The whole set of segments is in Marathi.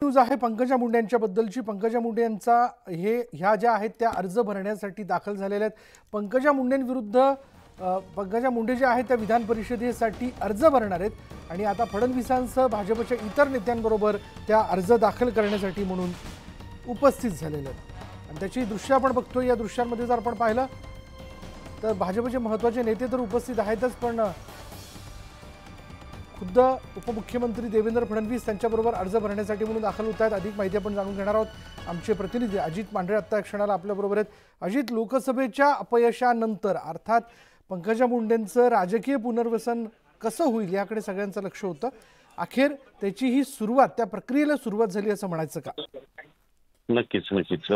न्यूज आहे पंकजा मुंडे यांच्याबद्दलची। पंकजा मुंडे यांचा ह्या ज्या आहेत त्या अर्ज भरण्यासाठी दाखल झालेल्या आहेत। पंकजा मुंडेंविरुद्ध पंकजा मुंडे जे आहेत त्या विधान परिषदेसाठी अर्ज भरणार आहेत आणि आता फडणवीसांसह भाजपच्या इतर नेत्यांबरोबर त्या अर्ज दाखल करण्यासाठी म्हणून उपस्थित झालेले आहेत। आणि त्याची दृश्य आपण बघतोय। या दृश्यांमध्ये जर आपण पाहिलं तर भाजपचे महत्त्वाचे नेते तर उपस्थित आहेतच, पण खुद्द उपमुख्यमंत्री देवेंद्र फडणवीस त्यांच्याबरोबर अर्ज भरण्यासाठी म्हणून दाखल होत आहेत। अधिक माहिती आपण जाणून घेणार आहोत। आमचे प्रतिनिधी अजित मांढरे आता क्षणाला आपल्याबरोबर आहेत। अजित, लोकसभेच्या अपयशानंतर अर्थात पंकजा मुंडेंचं राजकीय पुनर्वसन कसं होईल याकडे सगळ्यांचं लक्ष होतं। अखेर त्याची ही सुरुवात, त्या प्रक्रियेला सुरुवात झाली असं म्हणायचं का? नक्कीच नक्कीच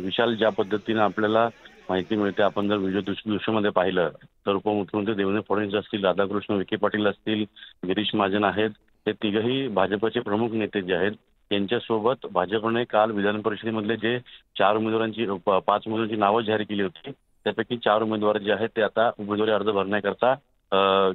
विशाल, ज्या पद्धतीने आपल्याला माहिती मिळते, आपण जर व्हिडिओ दृश्यामध्ये पाहिलं तर उपमुख्यमंत्री देवेंद्र फडणवीस असतील, राधाकृष्ण विखे पाटील असतील, गिरीश महाजन आहेत, हे तिघही भाजपचे प्रमुख नेते जे आहेत यांच्यासोबत भाजपने काल विधान परिषदेमधले जे 5 उमेदवारांची नावं जाहीर केली होती, त्यापैकी 4 उमेदवार जे आहेत ते आता उमेदवारी अर्ज भरण्याकरता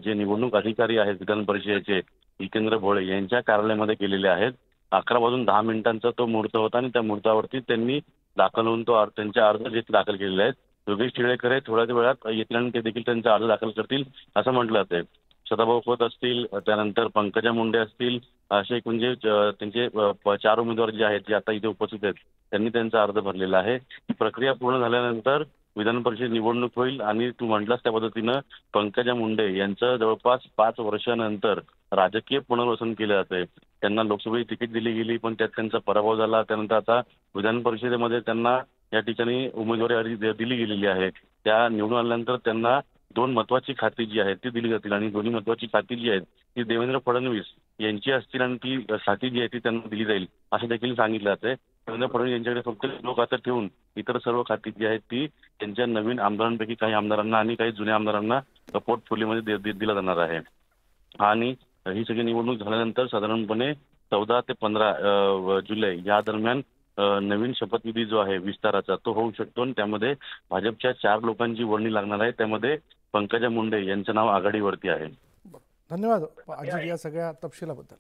जे निवडणूक अधिकारी आहेत विधान परिषदेचे जितेंद्र भोळे यांच्या कार्यालयामध्ये गेलेले आहेत। 11 वाजून 10 मिनिटांचा तो मुहूर्त होता आणि त्या मुहूर्तावरती त्यांनी दाखल होऊन त्यांचे अर्ज जे दाखल केलेले आहेत। योगेश टिळेकर थोड्याच वेळात येतील आणि ते देखील त्यांचा अर्ज दाखल करतील असं म्हटलं जातंय। सदाभाऊ खोत असतील, त्यानंतर पंकजा मुंडे असतील, असे म्हणजे त्यांचे 4 उमेदवार जे आहेत जे आता इथे उपस्थित आहेत त्यांनी त्यांचा अर्ज भरलेला आहे। ही प्रक्रिया पूर्ण झाल्यानंतर विधान परिषद निवडणूक होईल आणि तू म्हटलास त्या पद्धतीनं पंकजा मुंडे यांचं जवळपास 5 वर्षानंतर राजकीय पुनर्वसन केलं जातंय। त्यांना लोकसभेची तिकीट दिली गेली, पण त्यात त्यांचा पराभव झाला। त्यानंतर आता विधान परिषदेमध्ये त्यांना या ठिकाणी उमेदवारी अर्ज दिली गेलेली आहे। त्या निवडून आल्यानंतर त्यांना 2 महत्वाची खाती जी आहेत ती दिली जातील आणि दोन्ही महत्वाची खाती जी आहेत ती देवेंद्र फडणवीस यांची असतील आणि ती खाती जी आहे ती त्यांना दिली जाईल असं देखील सांगितलं जातंय। देवेंद्र फडणवीस यांच्याकडे फक्त लोक आता ठेवून इतर सर्व खाती जी आहेत ती त्यांच्या नवीन आमदारांपैकी काही आमदारांना आणि काही जुन्या आमदारांना पोर्टफोलिओमध्ये दिला जाणार आहे। आणि ही सगळी निवडणूक झाल्यानंतर साधारणपणे 14 ते 15 जुलै या दरम्यान नवीन शपथविधी जो आहे विस्ताराचा तो होऊ शकतो आणि त्यामध्ये भाजपच्या 4 लोकांची वर्णी लागणार आहे। त्यामध्ये पंकजा मुंडे यांचं नाव आघाडीवरती आहे। धन्यवाद अजित या सगळ्या तपशिलाबद्दल।